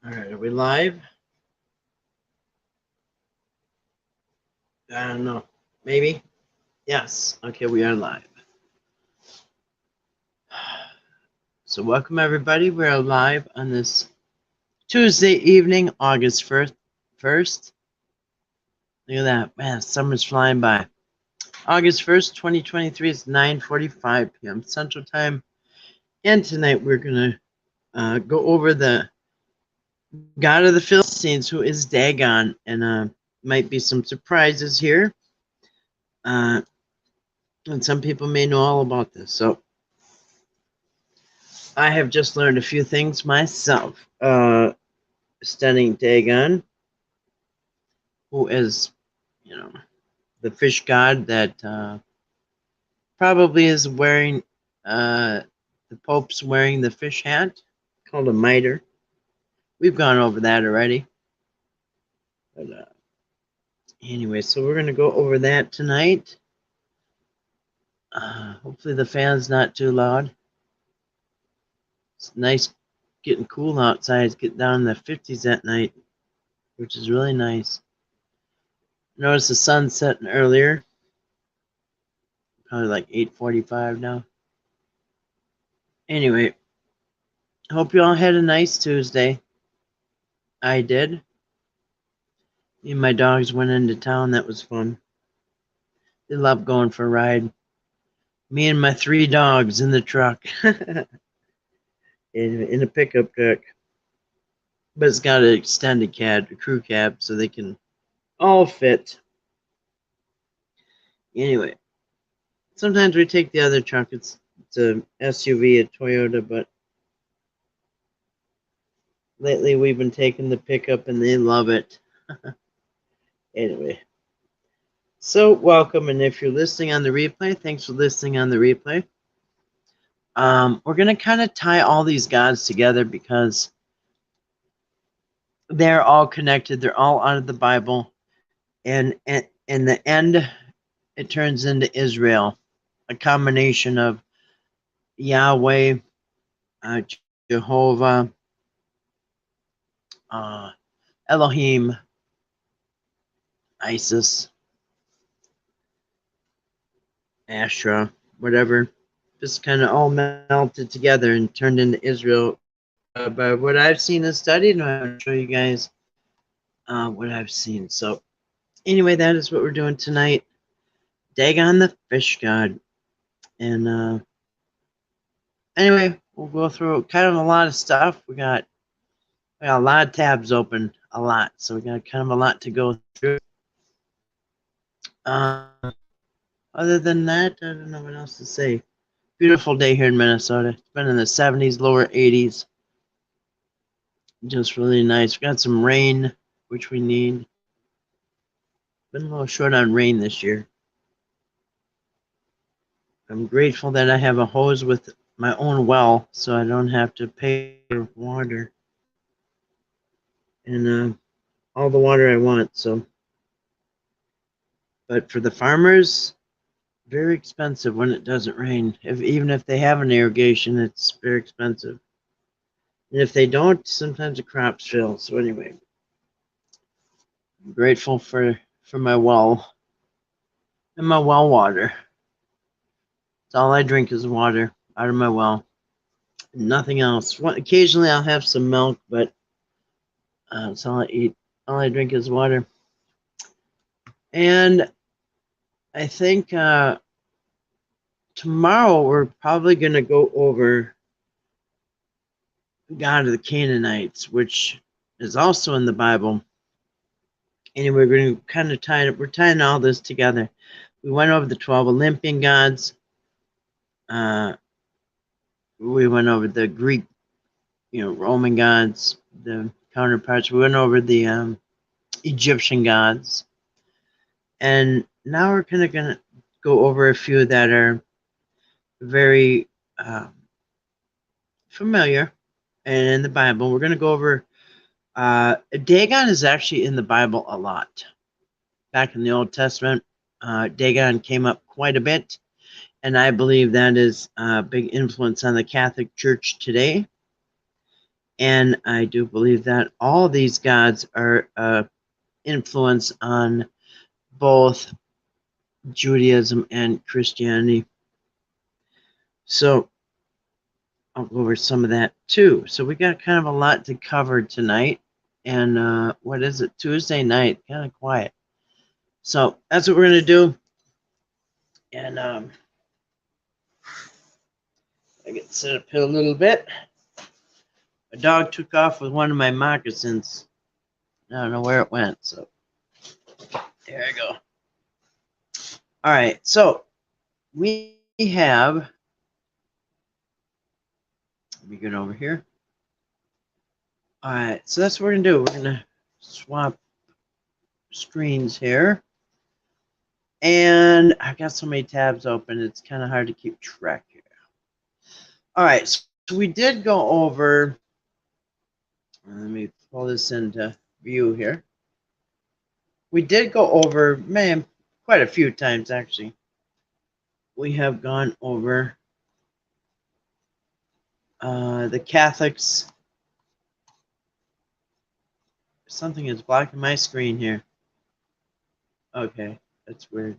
All right, are we live? I don't know. Maybe? Yes. Okay, we are live. So welcome everybody. We're live on this Tuesday evening, August 1st. Look at that. Man, summer's flying by. August 1st, 2023 is 9:45 p.m. Central Time. And tonight we're going to go over the God of the Philistines, who is Dagon. And might be some surprises here. And some people may know all about this. So I have just learned a few things myself. Studying Dagon, who is, the fish god that probably is wearing, the Pope's wearing the fish hat called a mitre. We've gone over that already. But anyway, so we're going to go over that tonight. Hopefully the fan's not too loud. It's nice getting cool outside. It's getting down in the 50s at night, which is really nice. Notice the sun setting earlier. Probably like 8:45 now. Anyway, hope you all had a nice Tuesday. I did. Me and my dogs went into town. That was fun. They love going for a ride. Me and my 3 dogs in the truck. in a pickup truck. But it's got an extended cab, a crew cab, so they can all fit. Anyway, sometimes we take the other truck. It's a SUV, a Toyota, but lately we've been taking the pickup and they love it. Anyway, so welcome, and if you're listening on the replay, thanks for listening on the replay. We're going to kind of tie all these gods together because they're all connected. They're all out of the Bible, and in the end, it turns into Israel, a combination of Yahweh, Jehovah, Elohim, Isis, Asherah, whatever, just kind of all melted together and turned into Israel. By what I've seen and studied, and I'm going to show you guys what I've seen. So anyway, that is what we're doing tonight. Dagon the fish god. And anyway, we'll go through kind of a lot of stuff. We got a lot of tabs open, a lot. So we got kind of a lot to go through. Other than that, I don't know what else to say. Beautiful day here in Minnesota. It's been in the 70s, lower 80s. Just really nice. We got some rain, which we need. Been a little short on rain this year. I'm grateful that I have a hose with my own well, so I don't have to pay for water. And all the water I want, so. But for the farmers, very expensive when it doesn't rain. Even if they have an irrigation, it's very expensive. And if they don't, sometimes the crops fail. So anyway, I'm grateful for my well and my well water. It's all I drink is water out of my well. Nothing else. Occasionally I'll have some milk, but that's all I eat. All I drink is water. And I think tomorrow we're probably going to go over God of the Canaanites, which is also in the Bible. And we're going to kind of we're tying all this together. We went over the 12 Olympian gods. We went over the Greek, Roman gods, the counterparts. We went over the Egyptian gods. And now we're kind of going to go over a few that are very familiar and in the Bible. We're going to go over Dagon is actually in the Bible a lot. Back in the Old Testament, Dagon came up quite a bit, and I believe that is a big influence on the Catholic Church today. And I do believe that all these gods are influence on both Judaism and Christianity. So I'll go over some of that too. So we got kind of a lot to cover tonight. And what is it? Tuesday night, kind of quiet. So that's what we're going to do. And I get set up here a little bit. A dog took off with one of my moccasins. I don't know where it went. So there I go. All right. So we have, let me get over here. All right. So that's what we're going to do. We're going to swap screens here. And I've got so many tabs open, it's kind of hard to keep track here. All right, so we did go over, let me pull this into view here. We did go over, man, quite a few times actually. We have gone over the Catholics. Something is blocking my screen here. Okay, that's weird.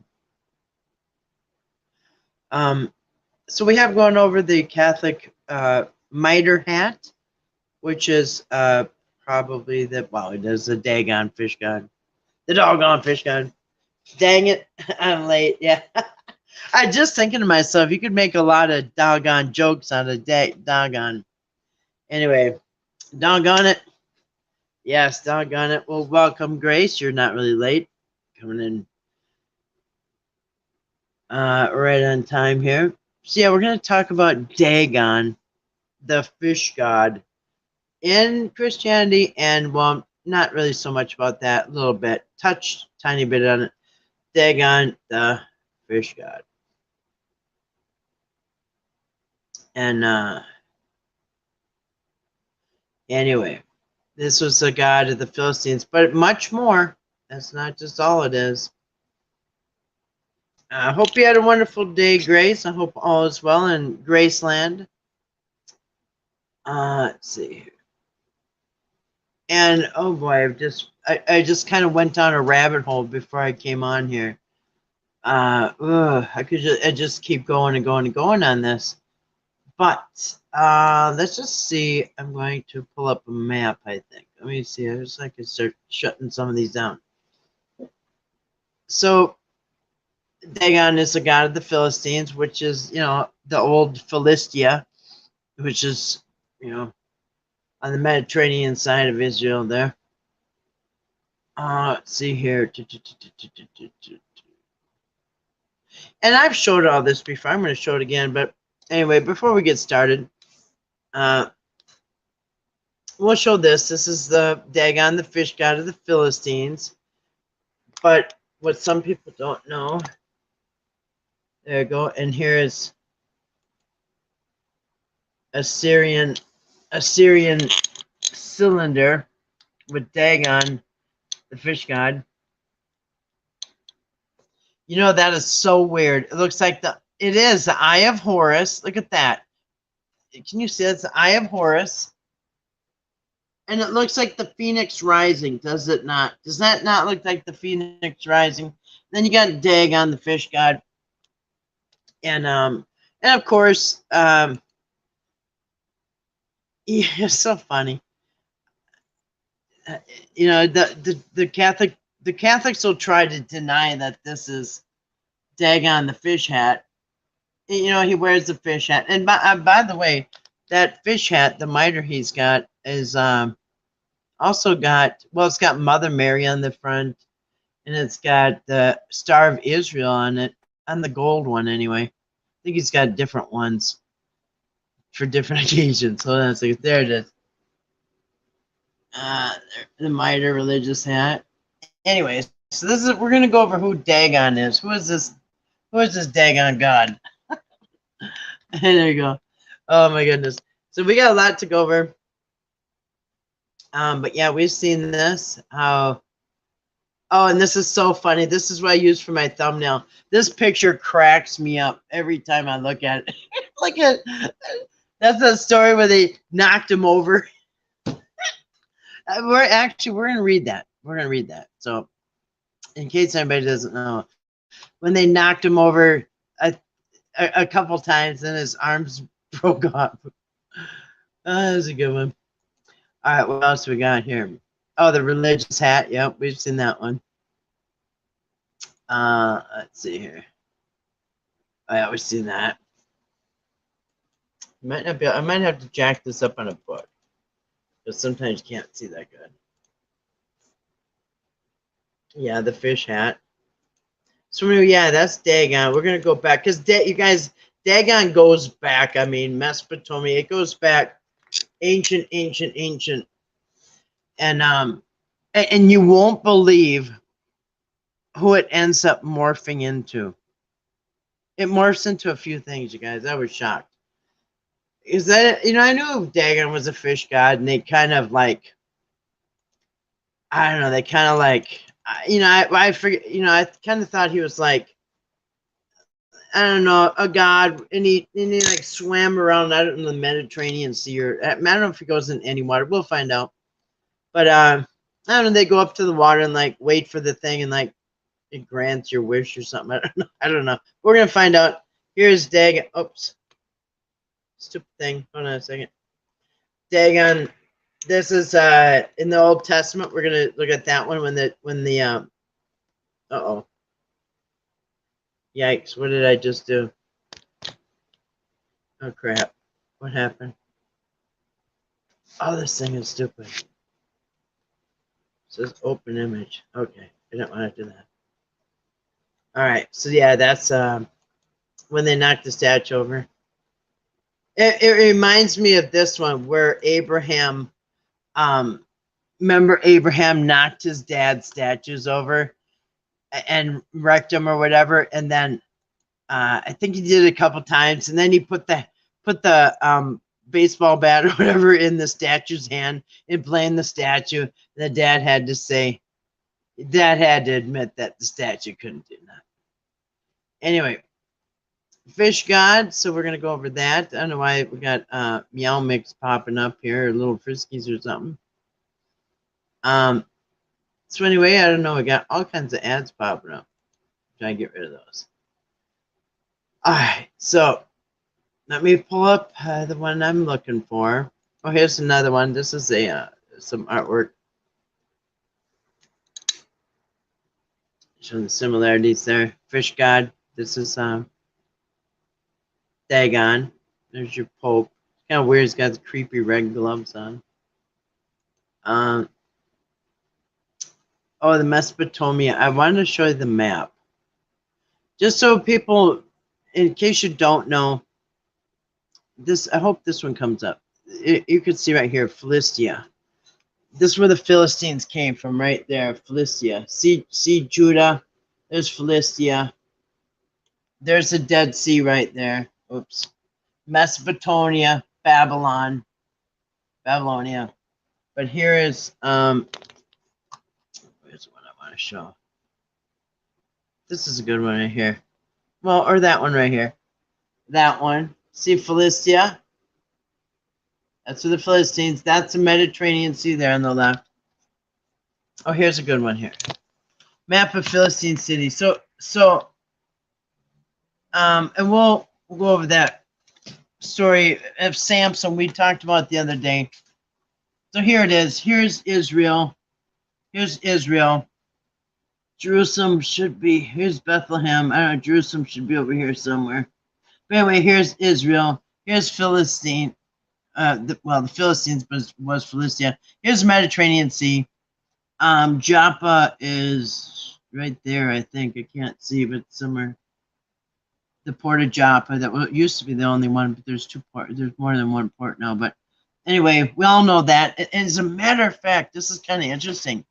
So we have gone over the Catholic mitre hat, which is probably the, well, it is the Dagon fish god. The doggone fish god. Dang it, I'm late. Yeah. I just thinking to myself, you could make a lot of doggone jokes on a doggone. Anyway, doggone it. Yes, doggone it. Well, welcome, Grace. You're not really late. Coming in right on time here. So yeah, we're going to talk about Dagon, the fish god, in Christianity, and well, not really so much about that. A little bit, touched tiny bit on it. Dagon, the fish god, and anyway, this was the god of the Philistines, but much more. That's not just all it is. I hope you had a wonderful day, Grace. I hope all is well in Graceland. Let's see here. And oh boy, I just kind of went down a rabbit hole before I came on here. I just keep going and going and going on this. But let's just see. I'm going to pull up a map, I think. Let me see. I just like to start shutting some of these down. So Dagon is the god of the Philistines, which is, you know, the old Philistia, which is, you know, on the Mediterranean side of Israel there. Let's see here. And I've showed all this before. I'm going to show it again. But anyway, before we get started, we'll show this. This is the Dagon, the fish god of the Philistines. But what some people don't know, there you go. And here is Assyrian cylinder with Dagon, the fish god. You know, that is so weird. It looks like it is the Eye of Horus. Look at that. Can you see it's the Eye of Horus? And it looks like the Phoenix Rising, does it not? Does that not look like the Phoenix Rising? Then you got Dagon, the fish god. And of course, yeah, it's so funny. You know, the Catholics will try to deny that this is Dagon, the fish hat. You know, he wears the fish hat. And by the way, that fish hat, the mitre he's got, is also got, well, it's got Mother Mary on the front, and it's got the Star of Israel on it, on the gold one anyway. I think he's got different ones for different occasions. Hold on a second. There it is. The mitre religious hat. Anyways, so this is, we're gonna go over who Dagon is. Who is this Dagon god? There you go. Oh my goodness. So we got a lot to go over. But yeah, we've seen this. How? Oh, and this is so funny. This is what I use for my thumbnail. This picture cracks me up every time I look at it. Look at, that's the story where they knocked him over. we're going to read that. We're going to read that. So, in case anybody doesn't know, when they knocked him over a couple times and his arms broke off. That was a good one. All right, what else we got here? Oh, the religious hat. Yep, we've seen that one. Let's see here. Oh, yeah, we've seen that. I might have to jack this up on a book, because sometimes you can't see that good. Yeah, the fish hat. So yeah, that's Dagon. We're gonna go back because you guys, Dagon goes back. I mean, Mesopotamia. It goes back ancient, and you won't believe who it ends up morphing into. It morphs into a few things, you guys. I was shocked. Is that, I knew Dagon was a fish god, and they kind of like, I don't know, they kind of like, I forget, I kind of thought he was like, I don't know, a god, and he like swam around out in the Mediterranean Sea, or I don't know if he goes in any water. We'll find out. But I don't know. They go up to the water and like wait for the thing, and like it grants your wish or something. I don't know. We're gonna find out. Here's Dagon. Oops, stupid thing. Hold on a second. Dagon. This is in the Old Testament. We're gonna look at that one when the uh-oh. Yikes, what did I just do? Oh crap. What happened? Oh, this thing is stupid. It says open image. Okay, I don't want to do that. Alright, so yeah, that's when they knocked the statue over. It reminds me of this one where Abraham, remember Abraham knocked his dad's statues over and wrecked them or whatever, and then I think he did it a couple times, and then he put the baseball bat or whatever in the statue's hand and playing the statue. And the dad had to admit that the statue couldn't do that. Anyway, fish god. So we're gonna go over that. I don't know why we got meow mix popping up here, or little friskies or something. So anyway, I don't know. We got all kinds of ads popping up. Try to get rid of those. All right, so let me pull up the one I'm looking for. Oh, here's another one. This is some artwork showing the similarities there. Fish god. This is Dagon. There's your Pope. Kind of weird. He's got the creepy red gloves on. Oh, the Mesopotamia. I wanted to show you the map. Just so people, in case you don't know, this, I hope this one comes up. You can see right here, Philistia. This is where the Philistines came from, right there, Philistia. See Judah. There's Philistia. There's the Dead Sea right there. Oops. Mesopotamia, Babylonia. But here is where's what I want to show. This is a good one right here. Well, or that one right here. That one. See Philistia? That's for the Philistines. That's the Mediterranean Sea there on the left. Oh, here's a good one here. Map of Philistine city. And we'll go over that story of Samson we talked about the other day. So here it is. Here's Israel. Here's Israel. Jerusalem should be, here's Bethlehem. I don't know, Jerusalem should be over here somewhere. But anyway, here's Israel. Here's Philistine. The Philistines was Philistia. Here's the Mediterranean Sea. Joppa is right there, I think. I can't see, but somewhere. The port of Joppa, that used to be the only one, but there's there's more than one port now. But anyway, we all know that. And as a matter of fact, this is kind of interesting,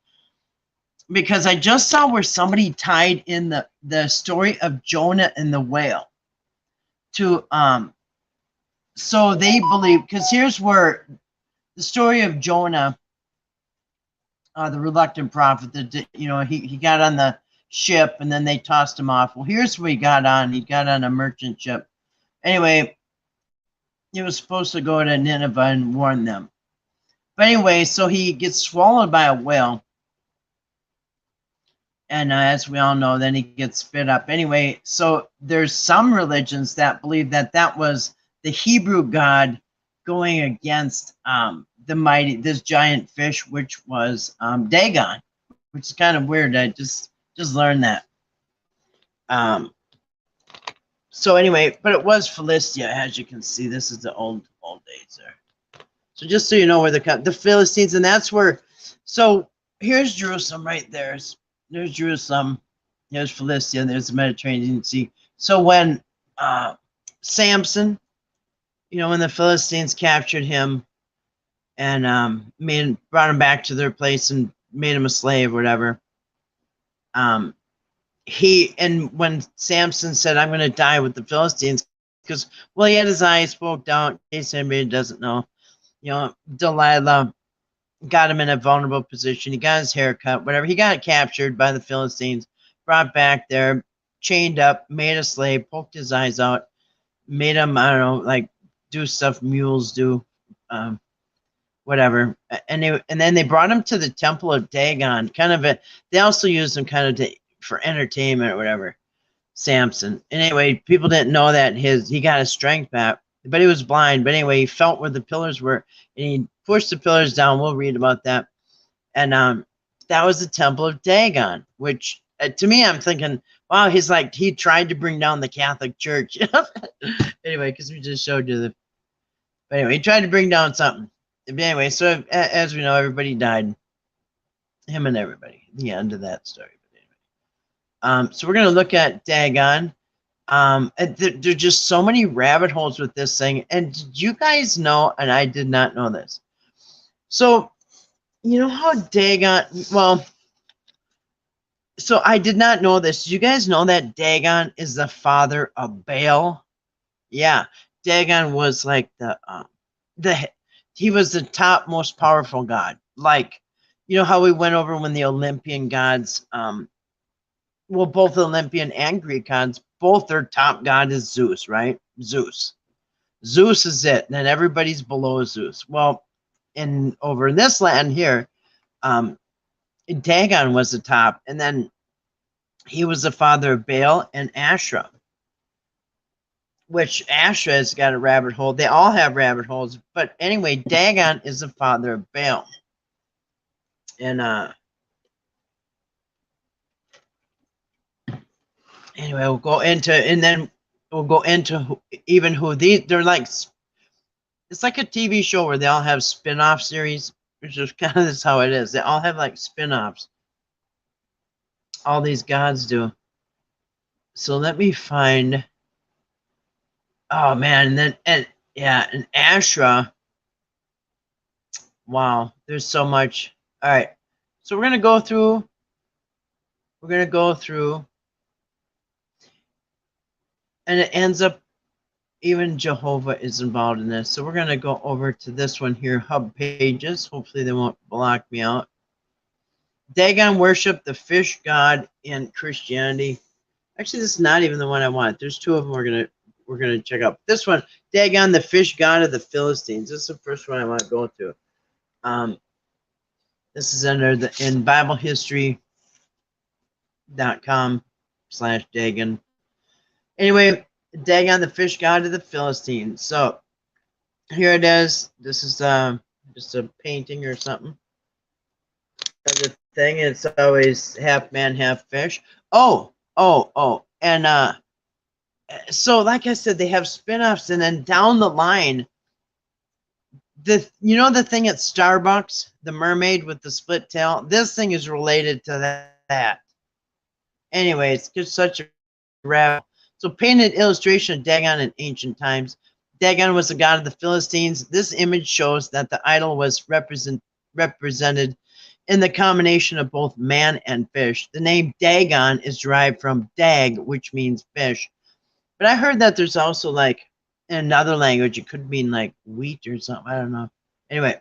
because I just saw where somebody tied in the story of Jonah and the whale to so they believe, because here's where the story of Jonah, the reluctant prophet, that he got on the ship and then they tossed him off. Well, here's where he got on. He got on a merchant ship. Anyway, he was supposed to go to Nineveh and warn them. But anyway, so he gets swallowed by a whale. And as we all know, then he gets spit up. Anyway, so there's some religions that believe that that was the Hebrew God going against this giant fish, which was Dagon, which is kind of weird. I just learned that. So anyway, but it was Philistia, as you can see. This is the old days there. So just so you know where the Philistines, and that's where. So here's Jerusalem right there. There's Jerusalem. There's Philistia. There's the Mediterranean Sea. So when Samson, when the Philistines captured him and brought him back to their place and made him a slave, or whatever. When Samson said, "I'm going to die with the Philistines," because he had his eyes poked out. In case anybody doesn't know, Delilah got him in a vulnerable position. He got his hair cut, whatever. He got captured by the Philistines, brought back there, chained up, made a slave, poked his eyes out, made him, I don't know, like do stuff mules do, whatever. And then they brought him to the temple of Dagon. They also used him kind of for entertainment or whatever. Samson. And anyway, people didn't know that he got his strength back, but he was blind. But anyway, he felt where the pillars were, and he pushed the pillars down. We'll read about that. And that was the temple of Dagon, which to me, I'm thinking, wow, he tried to bring down the Catholic Church. Anyway, because we just showed you but anyway, he tried to bring down something. But anyway, so as we know, everybody died. Him and everybody. The end of that story. But anyway. So we're going to look at Dagon. There's just so many rabbit holes with this thing. And did you guys know, and I did not know this. So, you know how Dagon, so I did not know this. Did you guys know that Dagon is the father of Baal? Yeah. Dagon was like he was the top most powerful god. Like, you know how we went over when the Olympian gods, both Olympian and Greek gods, both their top god is Zeus, right? Zeus is it. And then everybody's below Zeus. Well, over in this land here, Dagon was the top. And then he was the father of Baal and Asherah, which Asherah has got a rabbit hole. They all have rabbit holes. But anyway, Dagon is the father of Baal. And anyway, we'll go into even who they're like. It's like a TV show where they all have spin-off series, which is kind of how it is. They all have like spin-offs. All these gods do. So let me find. Oh man, and Asherah. Wow, there's so much. All right, so we're gonna go through. And it ends up even Jehovah is involved in this. So we're going to go over to this one here, Hub Pages. Hopefully they won't block me out. Dagon worshiped the fish god in Christianity. Actually, this is not even the one I want. There's two of them we're gonna check out. This one, Dagon, the fish god of the Philistines. This is the first one I want to go to. This is in BibleHistory.com/Dagon. Anyway, Dagon, the fish god of the Philistines. So here it is. This is just a painting or something of the thing. It's always half man, half fish. Oh. And so like I said, they have spin-offs, and then down the line, the thing at Starbucks, the mermaid with the split tail, this thing is related to that. Anyway, it's just such a rabbit. So painted illustration of Dagon in ancient times. Dagon was the god of the Philistines. This image shows that the idol was represented in the combination of both man and fish. The name Dagon is derived from dag, which means fish. But I heard that there's also like in another language, it could mean like wheat or something. I don't know. Anyway,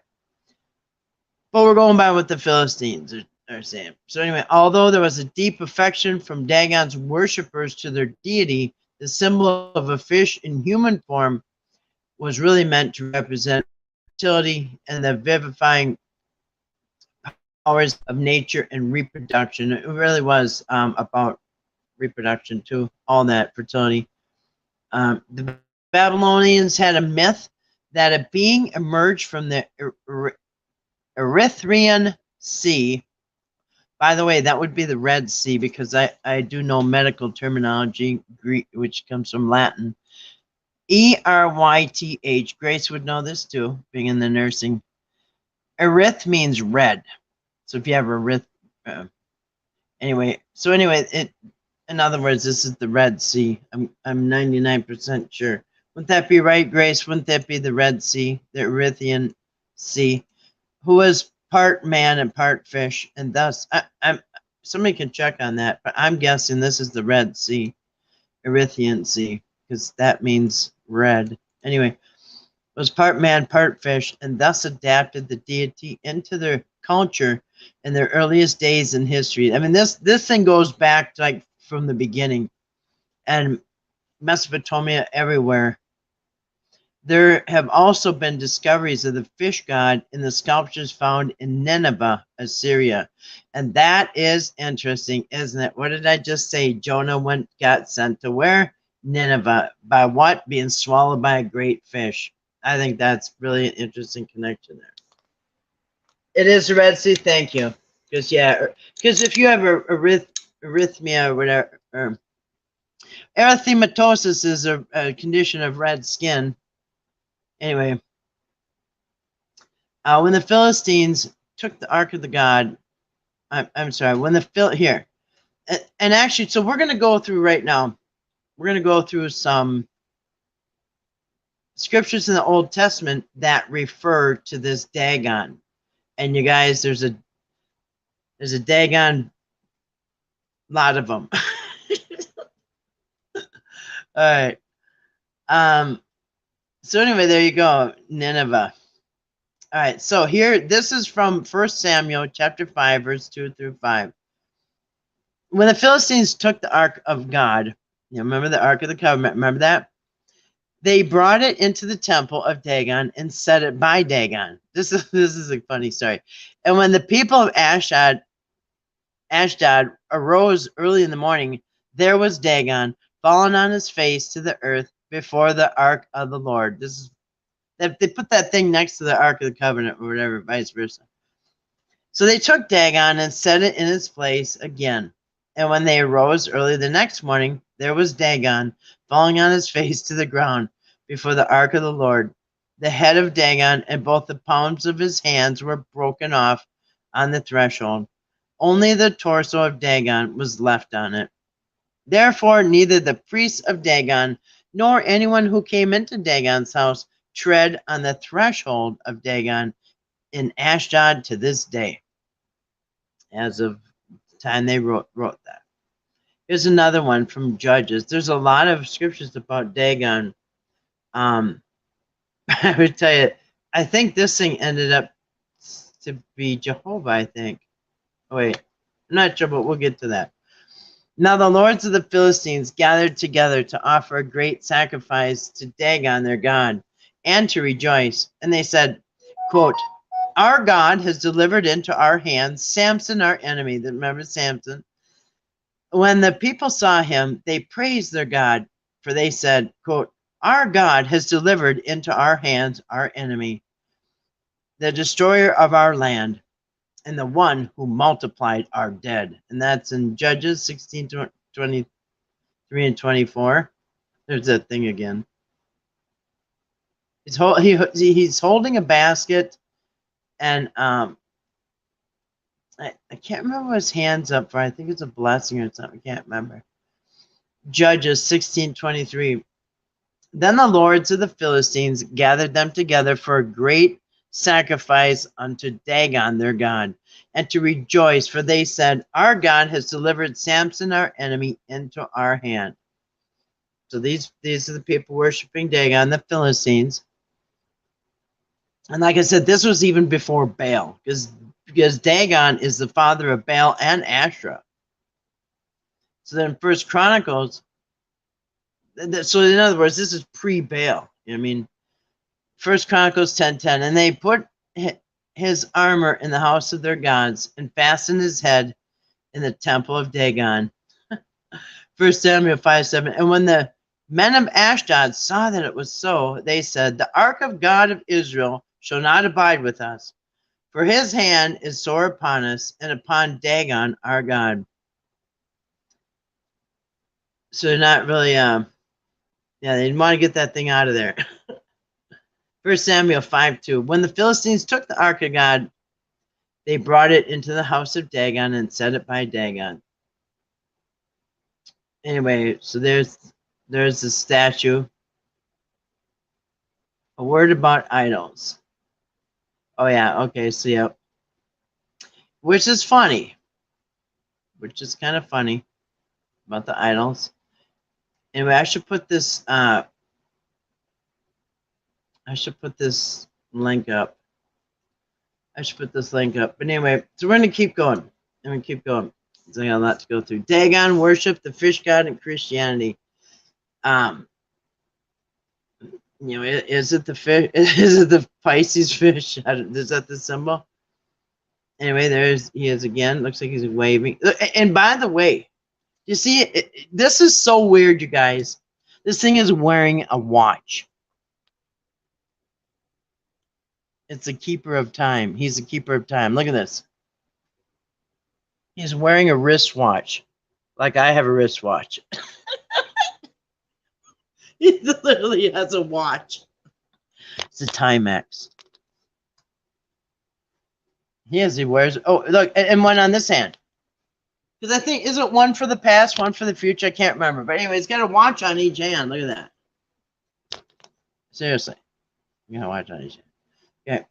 but we're going by what the Philistines are saying. So anyway, although there was a deep affection from Dagon's worshippers to their deity, the symbol of a fish in human form was really meant to represent fertility and the vivifying powers of nature and reproduction. It really was about reproduction too, all that fertility. The Babylonians had a myth that a being emerged from the Erythraean Sea. By the way, that would be the Red Sea, because I do know medical terminology, Greek, which comes from Latin. Eryth. Grace would know this too, being in the nursing. Eryth means red. So if you have anyway, in other words, this is the Red Sea. I'm 99% sure. Wouldn't that be right, Grace? Wouldn't that be the Red Sea, the Erythraean Sea, who was part man and part fish, and thus I'm somebody can check on that, but I'm guessing this is the Red Sea, Erythraean Sea, because that means red. Anyway, was part man, part fish, and thus adapted the deity into their culture in their earliest days in history. I mean, this thing goes back to, like, from the beginning, and Mesopotamia everywhere. There have also been discoveries of the fish god in the sculptures found in Nineveh, Assyria. And that is interesting, isn't it? What did I just say? Jonah got sent to where? Nineveh. By what? Being swallowed by a great fish. I think that's really an interesting connection there. It is the Red Sea, thank you. Because, yeah, because if you have arrhythmia or whatever, erythematosus is a condition of red skin. Anyway, when the Philistines took the Ark of the God, I'm sorry, when here, and actually, so we're going to go through right now, we're going to go through some scriptures in the Old Testament that refer to this Dagon. And you guys, there's a Dagon, lot of them. All right. So anyway, there you go, Nineveh. All right, so here, this is from 1 Samuel chapter 5, verse 2 through 5. When the Philistines took the Ark of God, you remember the Ark of the Covenant, remember that? They brought it into the temple of Dagon and set it by Dagon. This is a funny story. And when the people of Ashdod arose early in the morning, there was Dagon fallen on his face to the earth before the Ark of the Lord. They put that thing next to the Ark of the Covenant or whatever, vice versa. So they took Dagon and set it in its place again. And when they arose early the next morning, there was Dagon falling on his face to the ground before the Ark of the Lord. The head of Dagon and both the palms of his hands were broken off on the threshold. Only the torso of Dagon was left on it. Therefore, neither the priests of Dagon nor anyone who came into Dagon's house tread on the threshold of Dagon in Ashdod to this day, as of the time they wrote that. Here's another one from Judges. There's a lot of scriptures about Dagon. I would tell you, I think this thing ended up to be Jehovah, I think. Oh, wait, I'm not sure, but we'll get to that. Now the lords of the Philistines gathered together to offer a great sacrifice to Dagon, their god, and to rejoice. And they said, quote, our God has delivered into our hands Samson, our enemy. Remember Samson? When the people saw him, they praised their God, for they said, quote, our God has delivered into our hands our enemy, the destroyer of our land, and the one who multiplied our dead. And that's in Judges 16, 23 and 24. There's that thing again. He's holding a basket, and I can't remember what his hand's up for. I think it's a blessing or something. I can't remember. Judges 16:23. Then the lords of the Philistines gathered them together for a great sacrifice unto Dagon their god, and to rejoice, for they said, our God has delivered Samson our enemy into our hand. So these are the people worshiping Dagon, the Philistines. And like I said, this was even before Baal, because Dagon is the father of Baal and Asherah. So then First Chronicles, so in other words, this is pre-Baal. I mean, First Chronicles 10:10. And they put his armor in the house of their gods and fastened his head in the temple of Dagon. First Samuel 5:7. And when the men of Ashdod saw that it was so, they said, the ark of God of Israel shall not abide with us, for his hand is sore upon us and upon Dagon our God. So they're not really, they didn't want to get that thing out of there. First Samuel 5:2. When the Philistines took the ark of God, they brought it into the house of Dagon and set it by Dagon. Anyway, so there's the statue. A word about idols. Oh yeah, okay, so yeah. Which is funny. Which is kind of funny about the idols. Anyway, I should put this link up. But anyway, so we're gonna keep going. So I got a lot to go through. Dagon worship, the fish god in Christianity. Is it the fish? Is it the Pisces fish? Is that the symbol? Anyway, he is again. Looks like he's waving. And by the way, you see, this is so weird, you guys. This thing is wearing a watch. It's a keeper of time. He's a keeper of time. Look at this. He's wearing a wristwatch, like I have a wristwatch. He literally has a watch. It's a Timex. He wears. Oh, look, and one on this hand. Because I think, is it one for the past, one for the future? I can't remember. But anyway, he's got a watch on each hand. Look at that. Seriously. You got a watch on each hand. Okay.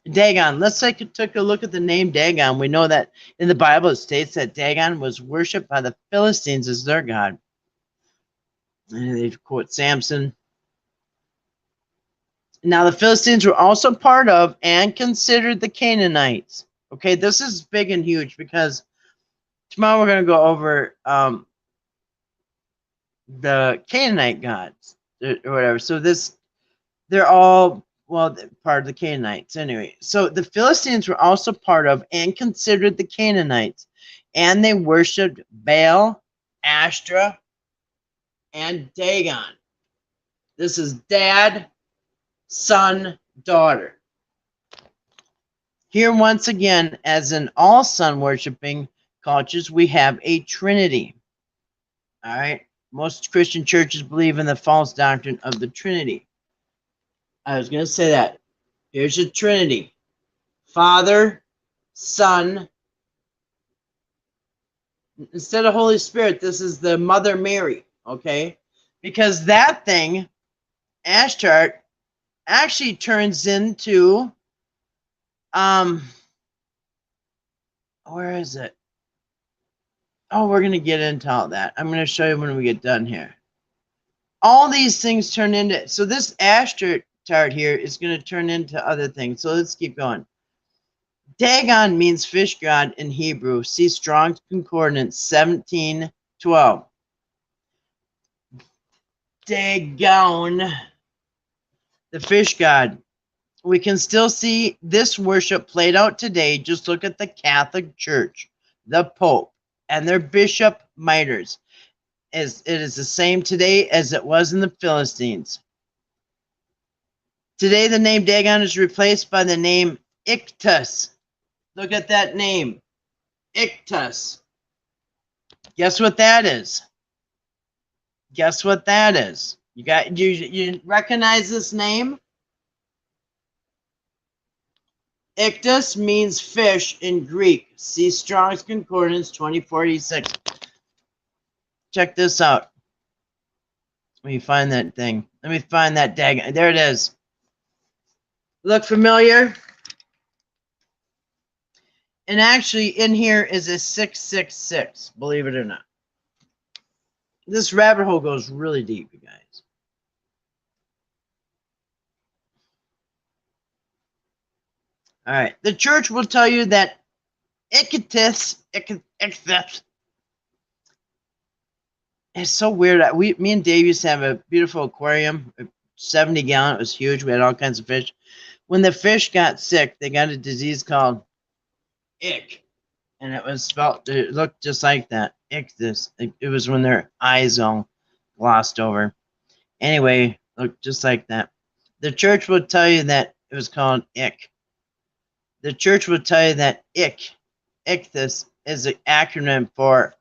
Dagon. Let's take a look at the name Dagon. We know that in the Bible it states that Dagon was worshipped by the Philistines as their god. And they quote Samson. Now the Philistines were also part of and considered the Canaanites. Okay, this is big and huge because tomorrow we're going to go over the Canaanite gods or whatever. So they're all, part of the Canaanites anyway. So the Philistines were also part of and considered the Canaanites, and they worshipped Baal, Ashtoreth, and Dagon. This is dad, son, daughter. Here once again, as in all sun worshiping cultures, we have a Trinity. All right. Most Christian churches believe in the false doctrine of the Trinity. I was going to say that. Here's your Trinity. Father, Son. Instead of Holy Spirit, this is the Mother Mary. Okay? Because that thing, Ashtarth, actually turns into, where is it? Oh, we're going to get into all that. I'm going to show you when we get done here. All these things turn into, so this Ashtarth here is going to turn into other things. So let's keep going. Dagon means fish god in Hebrew. See Strong's Concordance 17:12. Dagon, the fish god. We can still see this worship played out today. Just look at the Catholic Church, the Pope, and their bishop mitres. It is the same today as it was in the Philistines. Today, the name Dagon is replaced by the name Ictus. Look at that name, Ictus. Guess what that is? Guess what that is? You recognize this name? Ictus means fish in Greek. See Strong's Concordance 2046. Check this out. Let me find that thing. Let me find that Dagon. There it is. Look familiar? And actually, in here is a 666, believe it or not. This rabbit hole goes really deep, you guys. All right. The church will tell you that Ictus, it's so weird. Me and Dave used to have a beautiful aquarium, a 70-gallon. It was huge. We had all kinds of fish. When the fish got sick, they got a disease called ick. And it was spelled, it looked just like that. Ichthys. It was when their eyes all glossed over. Anyway, looked just like that. The church will tell you that it was called ick. The church will tell you that ichthys, is an acronym for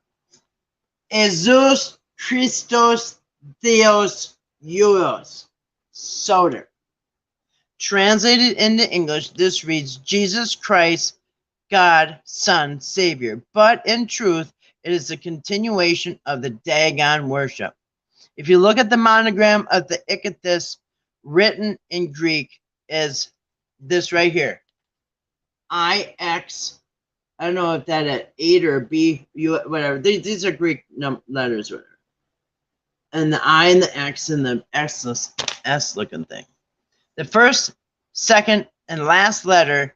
Jesus Christos Theos Euros Soter. Translated into English, this reads Jesus Christ, God, Son, Savior. But in truth, it is a continuation of the Dagon worship. If you look at the monogram of the ichthys, written in Greek, is this right here. IX. I don't know if that at 8 or B, whatever. These are Greek letters, whatever. And the I and the X and the S looking thing. The first, second, and last letter,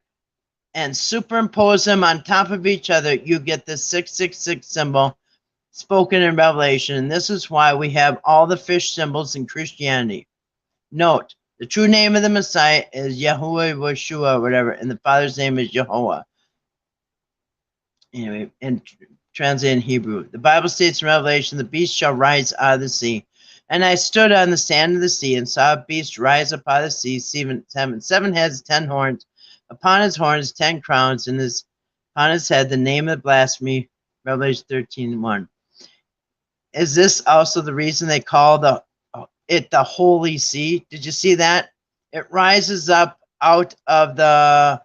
and superimpose them on top of each other, you get the 666 symbol spoken in Revelation. And this is why we have all the fish symbols in Christianity. Note, the true name of the Messiah is Yahuwah, Yeshua, whatever, and the Father's name is Jehovah. Anyway, and translated in Hebrew. The Bible states in Revelation, the beast shall rise out of the sea. And I stood on the sand of the sea and saw a beast rise up out of the sea, 7 heads, 10 horns. Upon his horns, 10 crowns, and upon his head the name of the blasphemy, Revelation 13:1. Is this also the reason they call it the Holy Sea? Did you see that? It rises up out of the,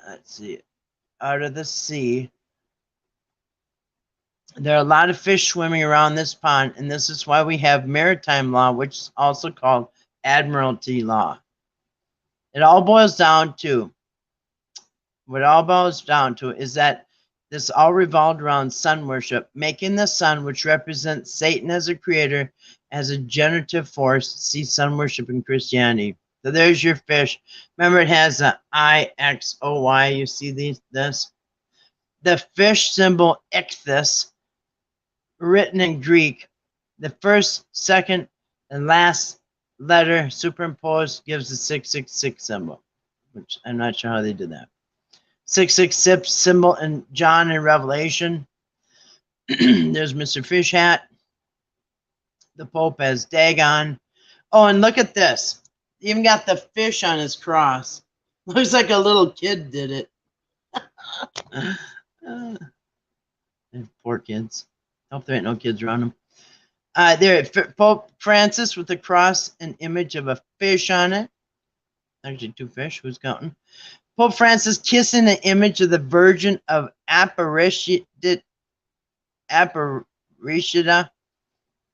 let's see, out of the sea. There are a lot of fish swimming around this pond, and this is why we have maritime law, which is also called admiralty law. What it all boils down to is that this all revolved around sun worship, making the sun, which represents Satan as a creator, as a generative force. See sun worship in Christianity. So there's your fish. Remember, it has an IXOY. You see this? The fish symbol ichthys, written in Greek, the first, second, and last letter superimposed gives the 666 symbol, which I'm not sure how they did that. 666 symbol in John and Revelation. There's Mr. Fish Hat. The Pope has Dagon. Oh, and look at this. He even got the fish on his cross. Looks like a little kid did it. Poor kids. Hope there ain't no kids around them. There, Pope Francis with the cross, an image of a fish on it. Actually, 2 fish. Who's counting? Pope Francis kissing the image of the Virgin of Aparecida,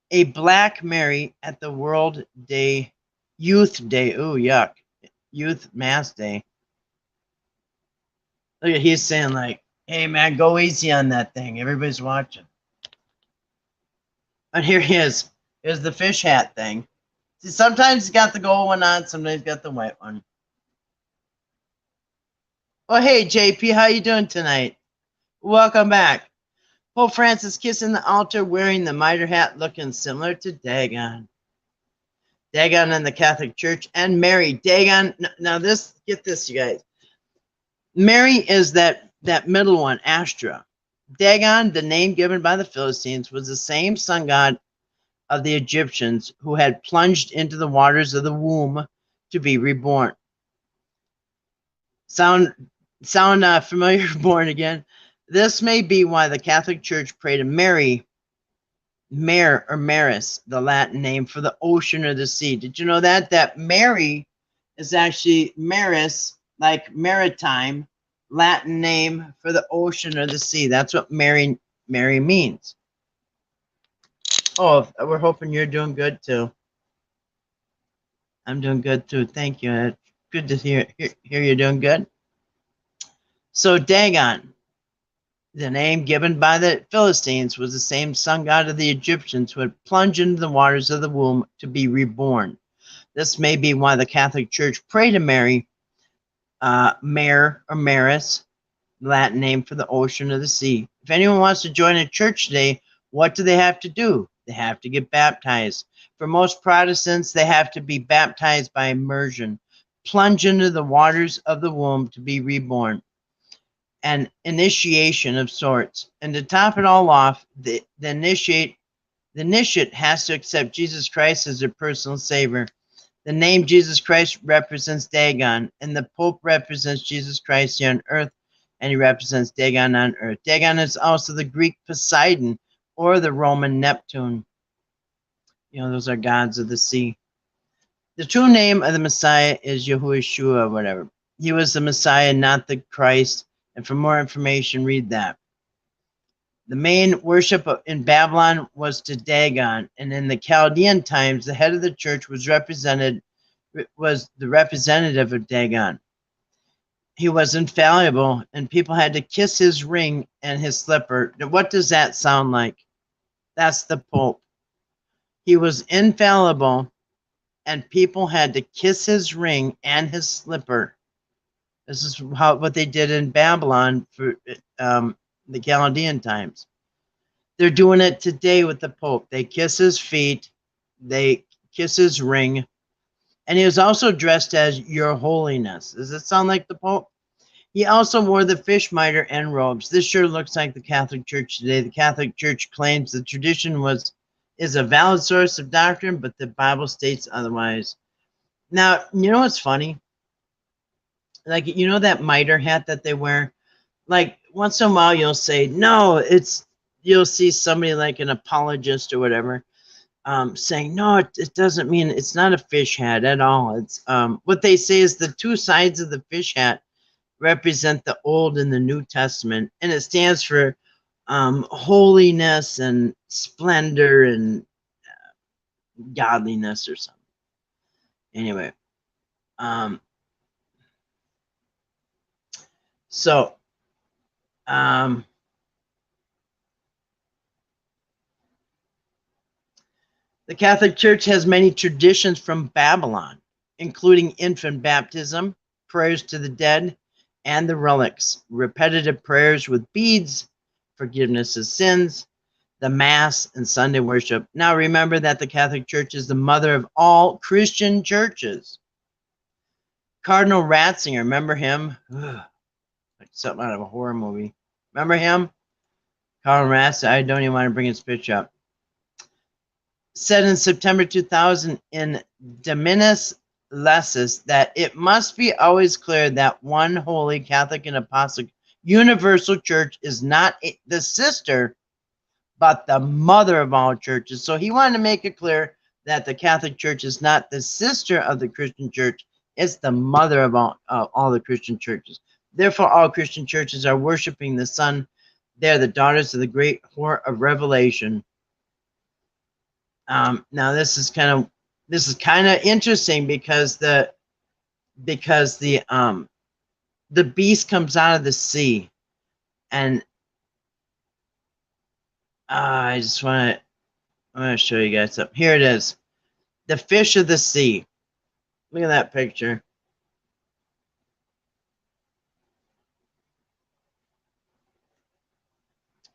a Black Mary at the World Day, Youth Day. Ooh, yuck. Youth Mass Day. Look at, he's saying like, hey man, go easy on that thing. Everybody's watching. And here he is. Here's the fish hat thing. See, sometimes he's got the gold one on, sometimes he's got the white one. Oh, hey, JP, how you doing tonight? Welcome back. Pope Francis kissing the altar, wearing the mitre hat, looking similar to Dagon. Dagon in the Catholic Church, and Mary. Dagon, now this, get this, you guys. Mary is that middle one, Astra. Dagon, the name given by the Philistines, was the same sun god of the Egyptians who had plunged into the waters of the womb to be reborn. Sound familiar? Born again? This may be why the Catholic Church prayed to Mary, Mare or Maris, the Latin name for the ocean or the sea. Did you know that? That Mary is actually Maris, like maritime, Latin name for the ocean or the sea. That's what Mary means. Oh, we're hoping you're doing good too. I'm doing good too. Thank you. Good to hear you're doing good. So Dagon, the name given by the Philistines, was the same sun god of the Egyptians who had plunged into the waters of the womb to be reborn. This may be why the Catholic Church prayed to Mary, Mare or Maris, Latin name for the ocean or the sea. If anyone wants to join a church today, what do they have to do? They have to get baptized. For most Protestants, they have to be baptized by immersion, plunge into the waters of the womb to be reborn, an initiation of sorts. And to top it all off, the initiate has to accept Jesus Christ as their personal savior. The name Jesus Christ represents Dagon, and the Pope represents Jesus Christ here on earth, and he represents Dagon on earth. Dagon is also the Greek Poseidon or the Roman Neptune. You know, those are gods of the sea. The true name of the Messiah is Yahushua, whatever. He was the Messiah, not the Christ. And for more information, read that. The main worship in Babylon was to Dagon, and in the Chaldean times, the head of the church was the representative of Dagon. He was infallible, and people had to kiss his ring and his slipper. Now, what does that sound like? That's the Pope. He was infallible, and people had to kiss his ring and his slipper. This is what they did in Babylon for the Chaldean times. They're doing it today with the Pope. They kiss his feet, they kiss his ring, and he was also dressed as Your Holiness. Does it sound like the Pope? He also wore the fish mitre and robes. This sure looks like the Catholic Church today. The Catholic Church claims the tradition is a valid source of doctrine, but the Bible states otherwise. Now, you know what's funny? Like, you know that mitre hat that they wear? Like, once in a while you'll say, no, you'll see somebody like an apologist or whatever saying, no, it doesn't mean, it's not a fish hat at all. It's what they say is the two sides of the fish hat represent the Old and the New Testament, and it stands for holiness and splendor and godliness or something. Anyway, so the Catholic Church has many traditions from Babylon, including infant baptism, prayers to the dead, and the relics, repetitive prayers with beads, forgiveness of sins, the Mass, and Sunday worship. Now remember that the Catholic Church is the mother of all Christian churches. Cardinal Ratzinger, remember him? Ugh, like something out of a horror movie. Remember him? Cardinal Ratzinger, I don't even want to bring his picture up. Said in September 2000 in Dominus Lesis that it must be always clear that one holy Catholic and Apostolic universal church is not the sister, but the mother of all churches. So he wanted to make it clear that the Catholic Church is not the sister of the Christian church, it's the mother of all the Christian churches. Therefore, all Christian churches are worshiping the Son. They're the daughters of the great whore of Revelation. Now this is kind of interesting because the beast comes out of the sea, and I want to show you guys something. Here it is, the fish of the sea. Look at that picture.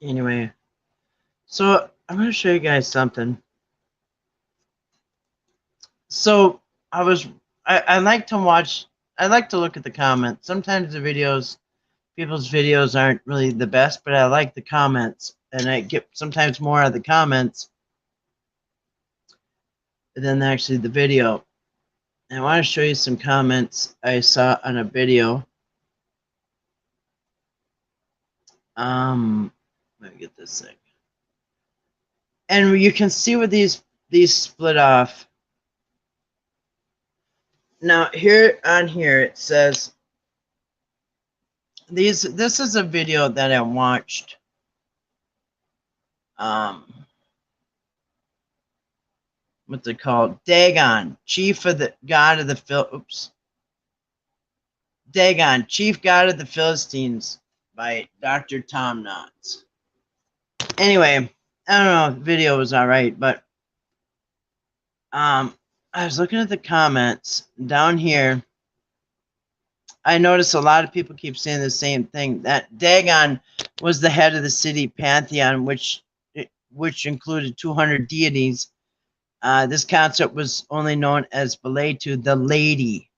Anyway, so I'm going to show you guys something. So I like to look at the comments. Sometimes people's videos aren't really the best, but I like the comments, and I get sometimes more out of the comments than actually the video. And I want to show you some comments I saw on a video. Let me get this thing. And you can see where these split off. Now here it says this is a video that I watched. What's it called? Dagon, chief god of the Philistines by Dr. Tom Knotts. Anyway, I don't know if the video was alright, but I was looking at the comments down here. I noticed a lot of people keep saying the same thing, that Dagon was the head of the city pantheon, which which included 200 deities. This concept was only known as ballet to the lady.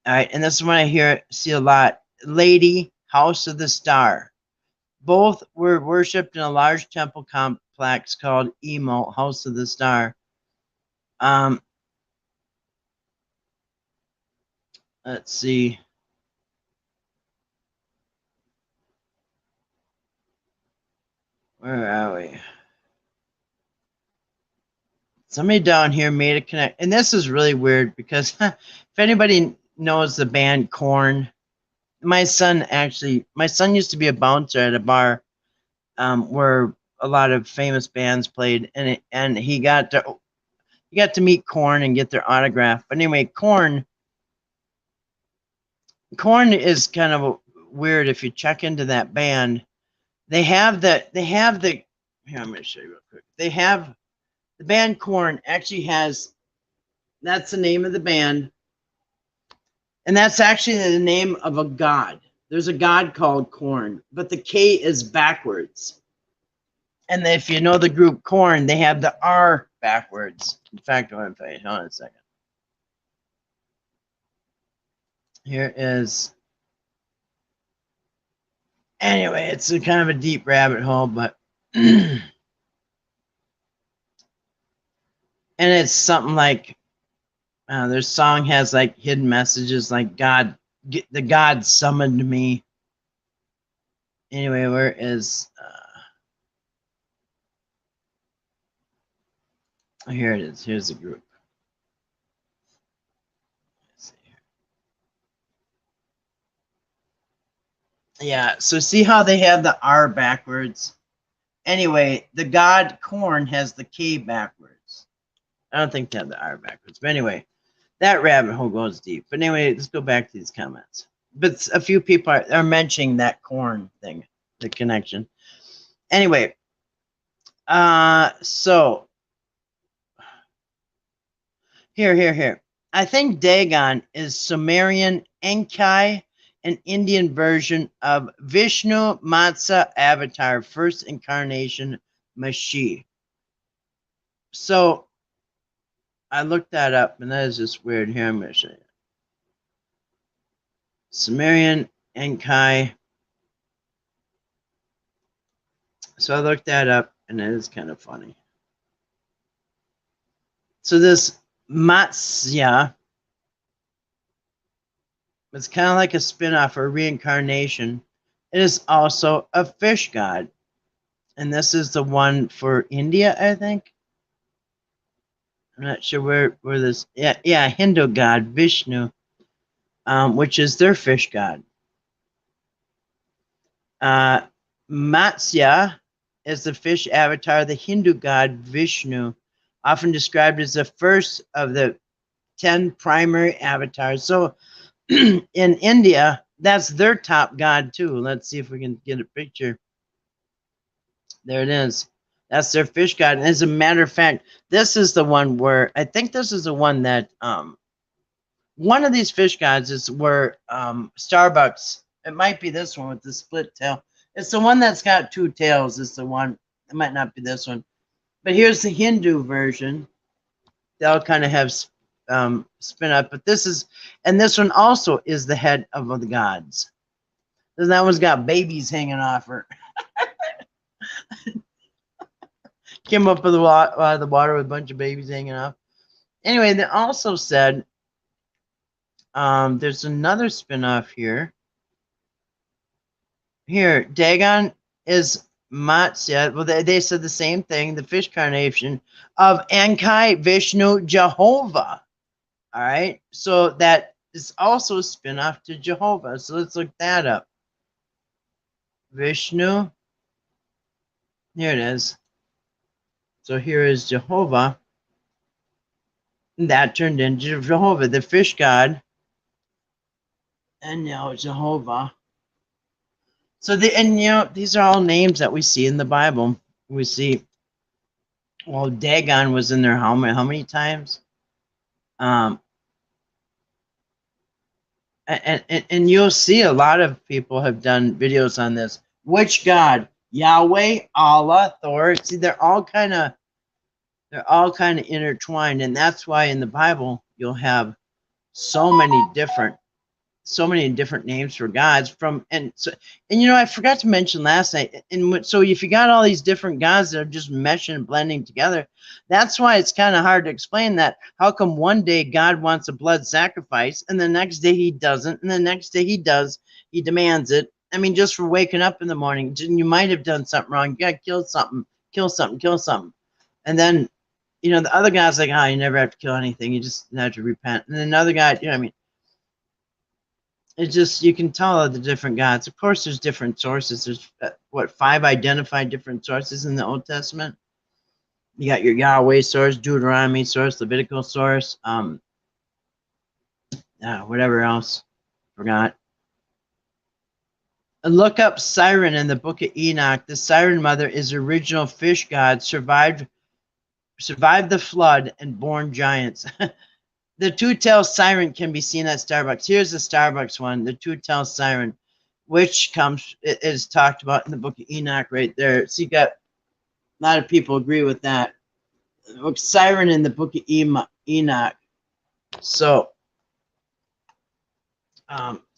All right, and this is what I see a lot. Lady, House of the Star. Both were worshipped in a large temple complex called Emo, House of the Star. Let's see. Where are we? Somebody down here made a connect, and this is really weird because if anybody knows the band Korn, my son used to be a bouncer at a bar where a lot of famous bands played, and he got to meet Korn and get their autograph. But anyway, Korn is kind of weird. If you check into that band, they have the here, I'm going to show you real quick. They have the band Korn actually has, that's the name of the band, and that's actually the name of a god. There's a god called Korn, but the K is backwards. And if you know the group Korn, they have the R backwards. In fact, I want to tell you, hold on a second. Here is, anyway, it's a kind of a deep rabbit hole, but and it's something like their song has like hidden messages like the God summoned me. Anyway, where is here it is. Here's the group. Let's see here. Yeah, so see how they have the R backwards? Anyway, the god Korn has the K backwards. I don't think they have the R backwards. But anyway, that rabbit hole goes deep. But anyway, let's go back to these comments. But a few people are mentioning that Korn thing, the connection. Anyway, so here. I think Dagon is Sumerian Enkai, an Indian version of Vishnu Matsya avatar, first incarnation Mashi. So I looked that up, and that is just weird. Here, I'm going to show you. Sumerian Enkai. So I looked that up, and it is kind of funny. So this Matsya, it's kind of like a spin-off or reincarnation. It is also a fish god. And this is the one for India, I think. I'm not sure where this, yeah, Hindu god, Vishnu, which is their fish god. Matsya is the fish avatar of the Hindu god Vishnu, often described as the first of the 10 primary avatars. So in India, that's their top god too. Let's see if we can get a picture. There it is. That's their fish god. And as a matter of fact, this is the one where, I think this is the one that, one of these fish gods is where Starbucks, it might be this one with the split tail. It's the one that's got two tails. It's the one, it might not be this one. But here's the Hindu version. They all kind of have spin up. But this is, and this one also is the head of the gods. And that one's got babies hanging off her. Came up with out of the water with a bunch of babies hanging off. Anyway, they also said there's another spin-off here. Here, Dagon is Matsya. Well, they said the same thing, the fish carnation of Enkai, Vishnu, Jehovah. All right, so that is also a spin-off to Jehovah. So let's look that up. Vishnu. Here it is. So here is Jehovah. And that turned into Jehovah, the fish god. And now Jehovah. So these are all names that we see in the Bible. We see, well, Dagon was in there how many times? And you'll see a lot of people have done videos on this. Which god Yahweh, Allah, Thor. See, they're all kind of intertwined, and that's why in the Bible you'll have so many different names for gods and I forgot to mention last night, and so if you got all these different gods that are just meshing and blending together, that's why it's kind of hard to explain that. How come one day God wants a blood sacrifice and the next day he doesn't, and the next day he does, he demands it? I mean, just for waking up in the morning, you might have done something wrong. You got to kill something, and then the other guy's like, you never have to kill anything, you just have to repent. And then another guy, I mean, it's just, you can tell the different gods. Of course, there's different sources. There's 5 identified different sources in the Old Testament. You got your Yahweh source, Deuteronomy source, Levitical source, whatever else, forgot. And look up Siren in the Book of Enoch. The Siren mother is the original fish god, survived the flood and born giants. The two-tailed siren can be seen at Starbucks. Here's the Starbucks one, the two-tailed siren, which is talked about in the Book of Enoch right there. So you got a lot of people agree with that. The book Siren in the Book of Enoch. So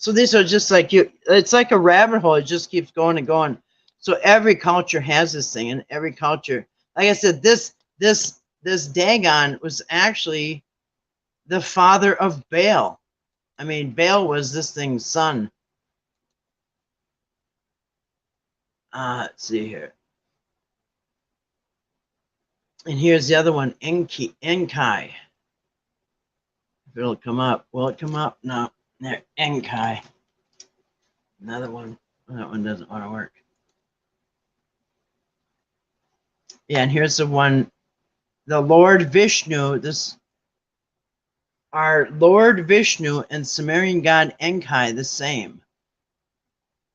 these are just like it's like a rabbit hole. It just keeps going and going. So every culture has this thing, and every culture, like I said, this Dagon was actually the father of Baal. I mean, Baal was this thing's son. Let's see here. And here's the other one, Enki. If it'll come up. Will it come up? No. There, Enki. Another one. That one doesn't want to work. Yeah, and here's the one, the Lord Vishnu. Are Lord Vishnu and Sumerian god Enki the same?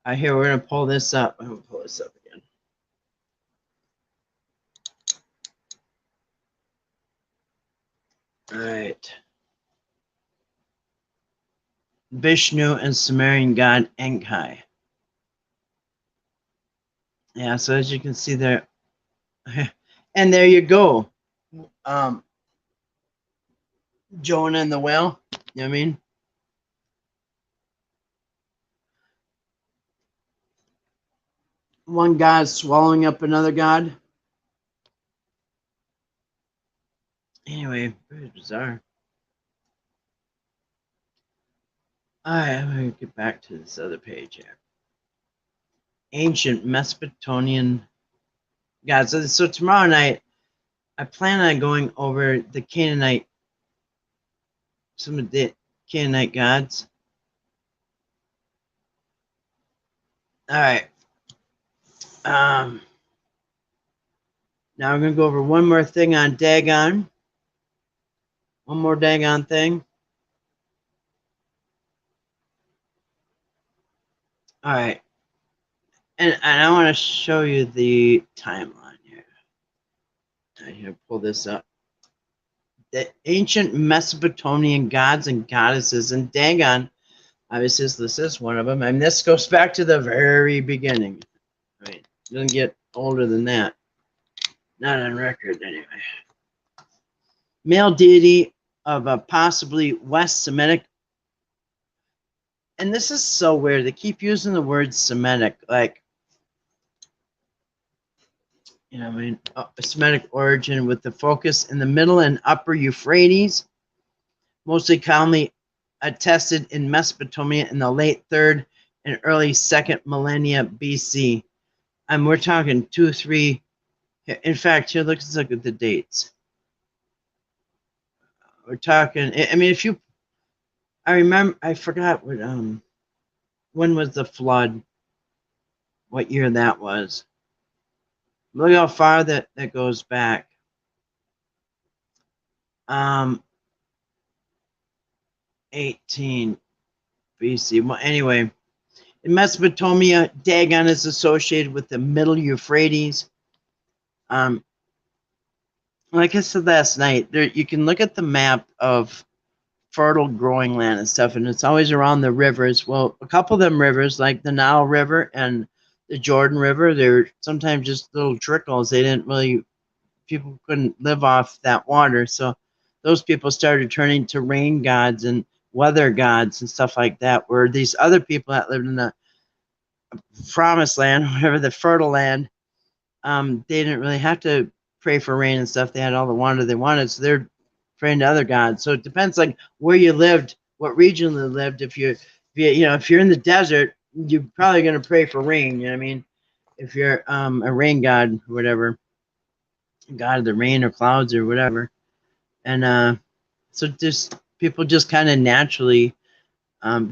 Here, we're going to pull this up. I'm going to pull this up again. All right. Vishnu and Sumerian god Enki. Yeah, so as you can see there, and there you go. Jonah and the whale, you know what I mean? One god swallowing up another god. Anyway, very bizarre. All right, I'm going to get back to this other page here. Ancient Mesopotamian gods. So tomorrow night, I plan on going over the Canaanite, some of the Canaanite gods. All right. Now we're going to go over one more thing on Dagon. One more Dagon thing. All right. And I want to show you the timeline here. I'm going to pull this up. The ancient Mesopotamian gods and goddesses, and Dagon, obviously this is one of them. And this goes back to the very beginning. I mean, it doesn't get older than that. Not on record, anyway. Male deity of a possibly West Semitic. And this is so weird. They keep using the word Semitic, like, you know what I mean? Semitic origin with the focus in the middle and upper Euphrates, mostly commonly attested in Mesopotamia in the late 3rd and early 2nd millennia BC. And we're talking 2, 3. In fact, here, let's look at the dates. We're talking, I mean, I forgot what, when was the flood? What year that was? Look how far that goes back. 18 BC. Well, anyway, in Mesopotamia, Dagon is associated with the Middle Euphrates. Like I said last night, you can look at the map of fertile growing land and stuff, and it's always around the rivers. Well, a couple of them rivers, like the Nile River and the Jordan River. They're sometimes just little trickles. They didn't really, people couldn't live off that water. So those people started turning to rain gods and weather gods and stuff like that, where these other people that lived in the promised land, whatever, the fertile land, they didn't really have to pray for rain and stuff. They had all the water they wanted, so they're praying to other gods. So it depends, like where you lived, what region you lived. If you're in the desert, you're probably going to pray for rain. You know what I mean? If you're a rain god, or whatever, god of the rain or clouds or whatever, and so just people just kind of naturally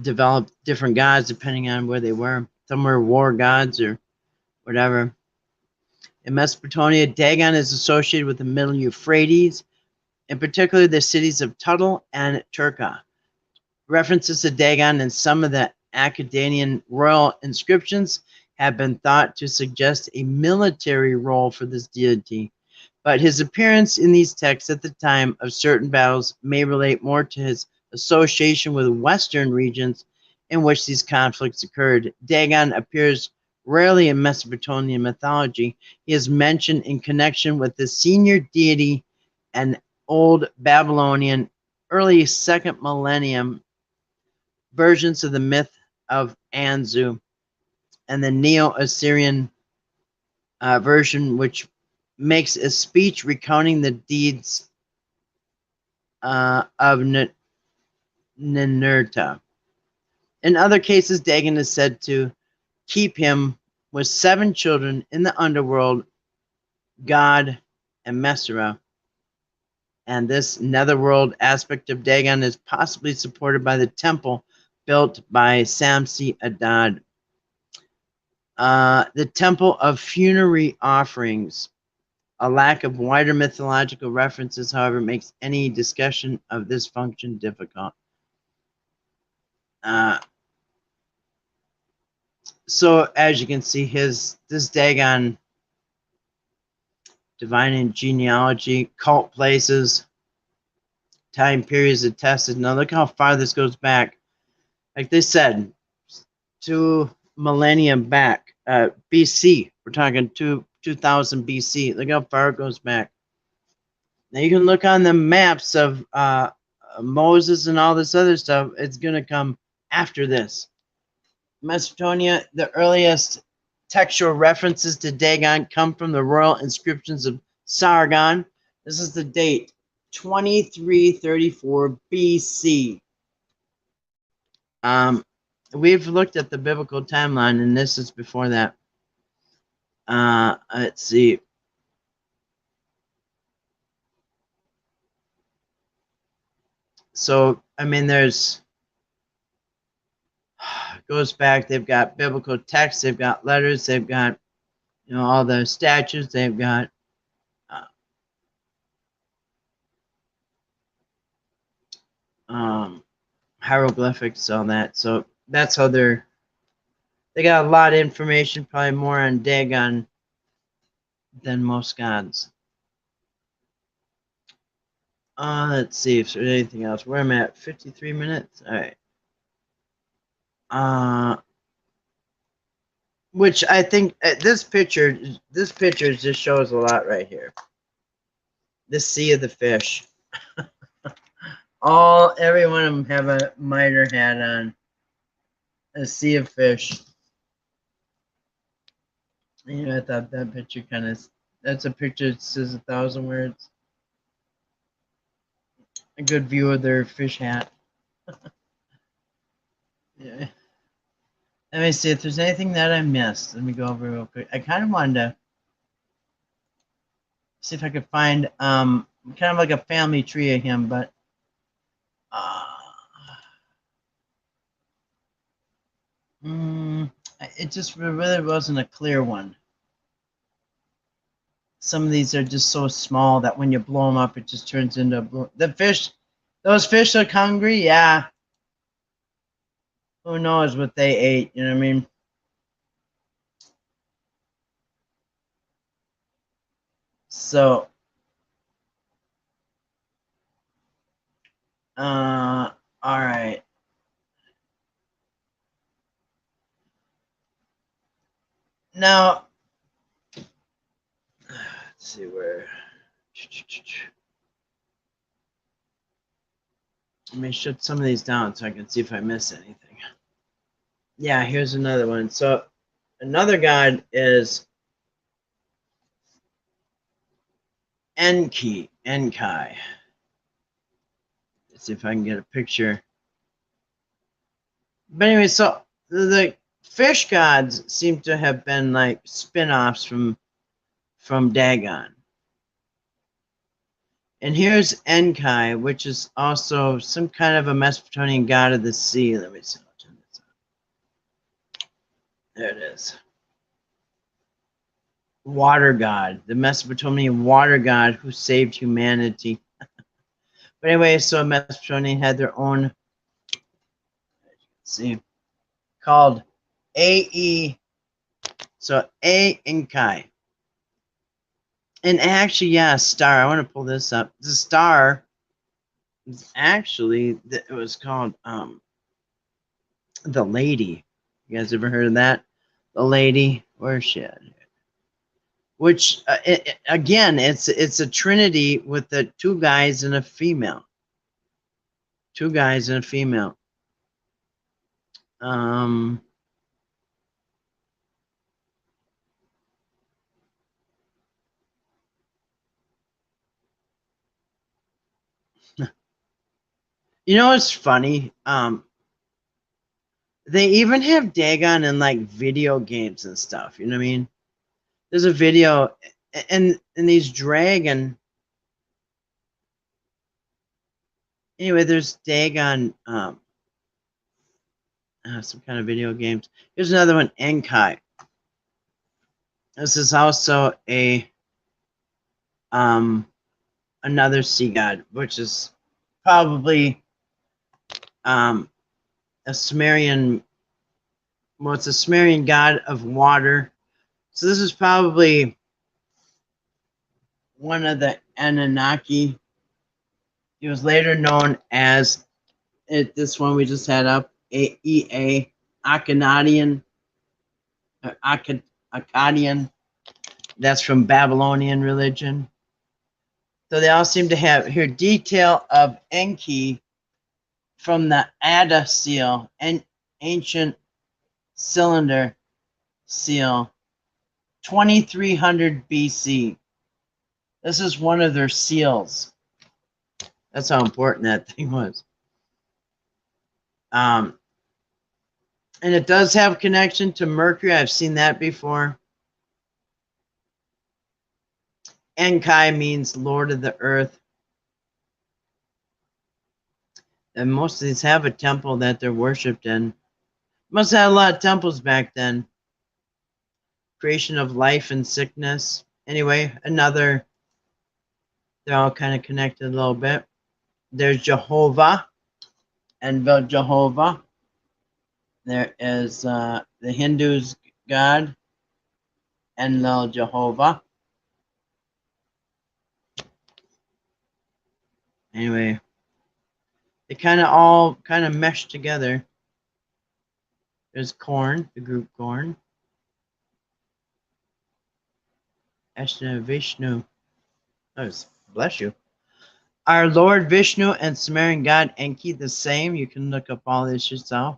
developed different gods depending on where they were. Some were war gods or whatever. In Mesopotamia, Dagon is associated with the Middle Euphrates, in particular the cities of Tuttle and Turka. References to Dagon in some of the Akkadian royal inscriptions have been thought to suggest a military role for this deity, but his appearance in these texts at the time of certain battles may relate more to his association with Western regions in which these conflicts occurred. Dagon appears rarely in Mesopotamian mythology. He is mentioned in connection with the senior deity and Old Babylonian, early second millennium versions of the myth of Anzu and the Neo-Assyrian version, which makes a speech recounting the deeds of Ninurta. In other cases, Dagon is said to keep him with 7 children in the underworld, God and Mesera. And this netherworld aspect of Dagon is possibly supported by the temple built by Samsi Adad. The temple of funerary offerings. A lack of wider mythological references, however, makes any discussion of this function difficult. So as you can see, this Dagon, divine and genealogy, cult places, time periods attested. Now look how far this goes back. Like they said, 2 millennia back, BC. We're talking 2000 BC. Look how far it goes back. Now you can look on the maps of Moses and all this other stuff. It's going to come after this. Mesopotamia, the earliest textual references to Dagon come from the royal inscriptions of Sargon. This is the date, 2334 BC. We've looked at the biblical timeline, and this is before that. Let's see. So, I mean, goes back, they've got biblical texts, they've got letters, they've got, all the statues, they've got hieroglyphics, all that. So that's how they got a lot of information, probably more on Dagon than most gods. Let's see if there's anything else. Where am I at? 53 minutes? All right. Which I think this picture just shows a lot right here. The sea of the fish. Every one of them have a mitre hat on. A sea of fish. I thought that picture that's a picture that says 1,000 words. A good view of their fish hat. Yeah. Let me see if there's anything that I missed. Let me go over real quick. I kind of wanted to see if I could find kind of like a family tree of him, but it just really wasn't a clear one. Some of these are just so small that when you blow them up, it just turns into those fish look hungry. Yeah. Who knows what they ate? You know what I mean? So, all right. Now, let's see where. Let me shut some of these down so I can see if I miss anything. Yeah, here's another one. So, another god is Enki. Let's see if I can get a picture. But anyway, so the fish gods seem to have been like spin-offs from Dagon. And here's Enki, which is also some kind of a Mesopotamian god of the sea. Let me see. I'll turn this on. There it is. Water god, the Mesopotamian water god who saved humanity. But anyway, so Mesopotamia had their own, as you can see, called A-E. So Enki. And actually, yeah, star. I want to pull this up. The star is actually, it was called the Lady. You guys ever heard of that? The Lady. Where's she at? Which again, it's a trinity with the two guys and a female. Two guys and a female. You know what's funny? They even have Dagon in like video games and stuff. You know what I mean? There's a video, and these dragon. Anyway, there's Dagon. Some kind of video games. Here's another one, Enki. This is also a another sea god, which is probably a Sumerian. Well, it's a Sumerian god of water. So this is probably one of the Anunnaki. He was later known as this one we just had up, Akkadian. Akkadian. That's from Babylonian religion. So they all seem to have here detail of Enki from the Ada seal, and ancient cylinder seal, 2300 BC. This is one of their seals. That's how important that thing was. And it does have connection to Mercury. I've seen that before. Enki means Lord of the Earth. And most of these have a temple that they're worshipped in. Must have had a lot of temples back then. Creation of life and sickness. Anyway, they're all kind of connected a little bit. There's Jehovah, Envel Jehovah. There is the Hindus' god, Enlil Jehovah. Anyway, they all mesh together. There's Korn, the group Korn. Ashna Vishnu. Oh, bless you. Our Lord Vishnu and Sumerian god Enki the same? You can look up all this yourself.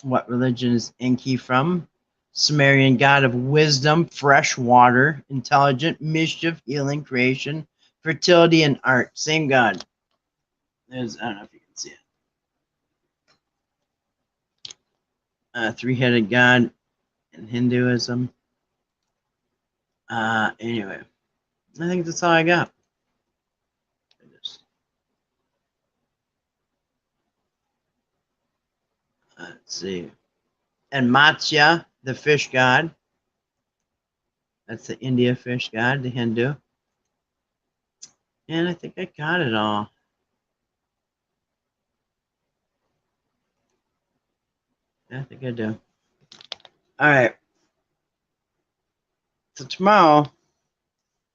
What religion is Enki from? Sumerian god of wisdom, fresh water, intelligent, mischief, healing, creation, fertility, and art. Same god. I don't know if you can see it. Three-headed god in Hinduism. Anyway, I think that's all I got. Let's see. And Matsya, the fish god. That's the India fish god, the Hindu. And I think I got it all. I think I do. All right. So tomorrow,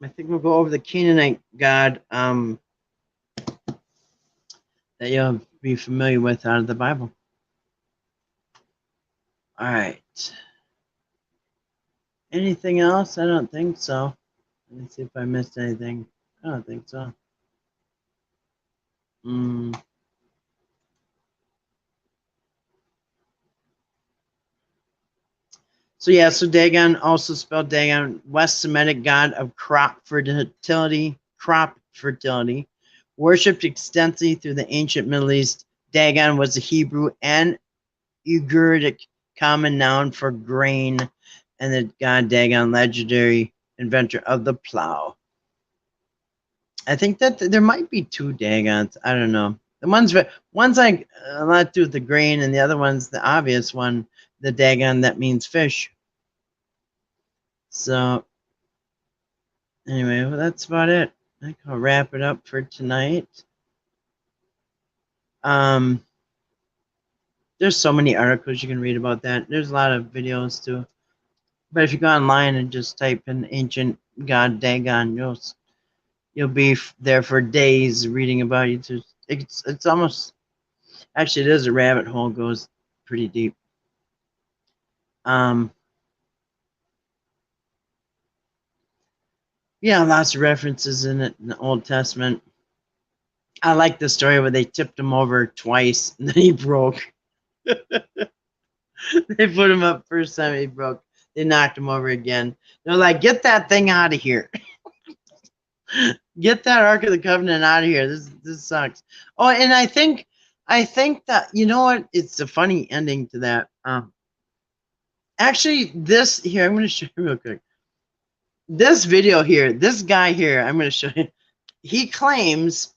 I think we'll go over the Canaanite god that you'll be familiar with out of the Bible. All right. Anything else? I don't think so. Let me see if I missed anything. I don't think so. So yeah, so Dagon, also spelled Dagon, West Semitic god of crop fertility, worshipped extensively through the ancient Middle East. Dagon was a Hebrew and Ugaritic common noun for grain, and the god Dagon, legendary inventor of the plow. I think that there might be two Dagons. I don't know. The one's like a lot to do with the grain, and the other one's the obvious one, the Dagon that means fish. So anyway, well, that's about it. I think I'll wrap it up for tonight. There's so many articles you can read about that. There's a lot of videos too. But if you go online and just type in ancient god Dagon, you'll be there for days reading about it. It's almost, actually, it is a rabbit hole, goes pretty deep. Yeah, lots of references in it in the Old Testament. I like the story where they tipped him over twice and then he broke. They put him up first time, he broke. They knocked him over again. They're like, get that thing out of here. Get that Ark of the Covenant out of here. This sucks. Oh, and I think that, you know what? It's a funny ending to that. Actually, this here, I'm going to show you real quick. This video here, this guy here, I'm going to show you. He claims,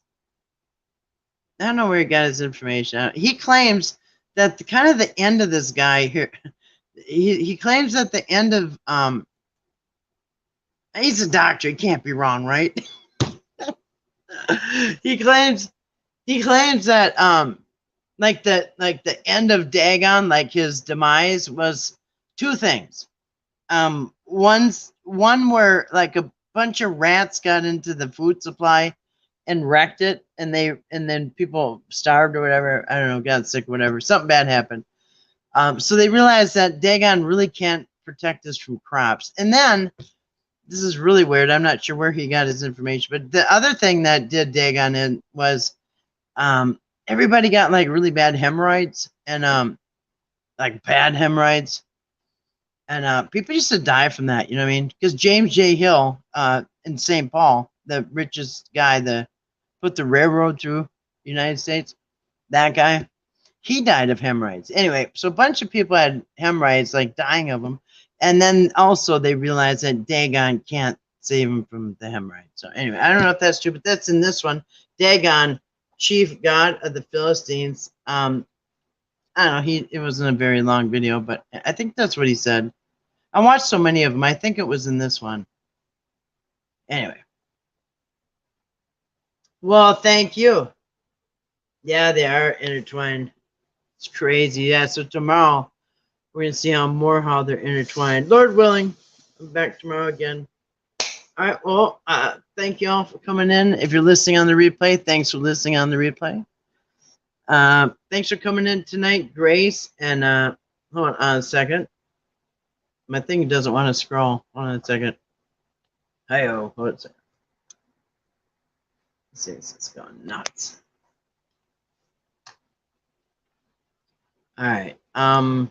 I don't know where he got his information. He claims that kind of the end of this guy here, he claims that the end of, he's a doctor, he can't be wrong, right? he claims that like the end of Dagon, like his demise, was two things. One where like a bunch of rats got into the food supply and wrecked it, and then people starved or whatever. I don't know, got sick or whatever. Something bad happened. So they realized that Dagon really can't protect us from crops. And then, this is really weird, I'm not sure where he got his information, but the other thing that did Dagon in was everybody got like really bad hemorrhoids, and like bad hemorrhoids. And people used to die from that, you know what I mean? Because James J. Hill in St. Paul, the richest guy that put the railroad through the United States, that guy, he died of hemorrhoids. Anyway, so a bunch of people had hemorrhoids, like dying of them. And then also they realized that Dagon can't save them from the hemorrhoids. So anyway, I don't know if that's true, but that's in this one. Dagon, chief god of the Philistines. I don't know, it wasn't a very long video, but I think that's what he said. I watched so many of them. I think it was in this one. Anyway. Well, thank you. Yeah, they are intertwined. It's crazy. Yeah, so tomorrow we're going to see how they're intertwined. Lord willing, I'm back tomorrow again. All right, well, thank you all for coming in. If you're listening on the replay, thanks for listening on the replay. Thanks for coming in tonight, Grace. And hold on a second. My thing doesn't want to scroll. Hold on a second. Hi-oh. Hold on a second. Let's see, it's going nuts. All right. All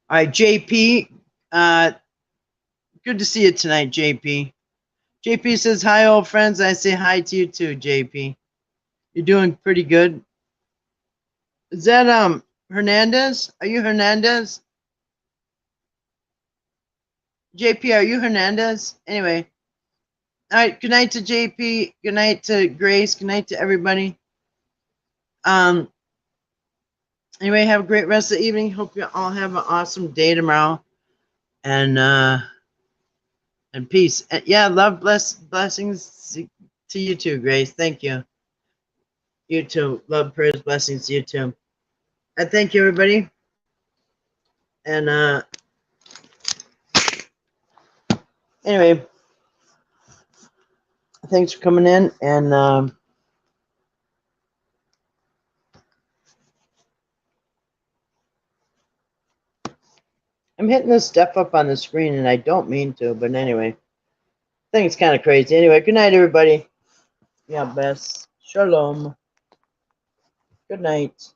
right, JP. Good to see you tonight, JP. JP says, hi, old friends. I say hi to you too, JP. You're doing pretty good. Is that Hernandez? Are you Hernandez? JP, are you Hernandez? Anyway. All right, good night to JP. Good night to Grace. Good night to everybody. Anyway, have a great rest of the evening. Hope you all have an awesome day tomorrow. And peace. And yeah, love, blessings to you too, Grace. Thank you. You too. Love, prayers, blessings to you too. I thank you, everybody. And anyway, thanks for coming in. And I'm hitting this stuff up on the screen, and I don't mean to, but anyway. I think it's kind of crazy. Anyway, good night, everybody. Yeah, best. Shalom. Good night.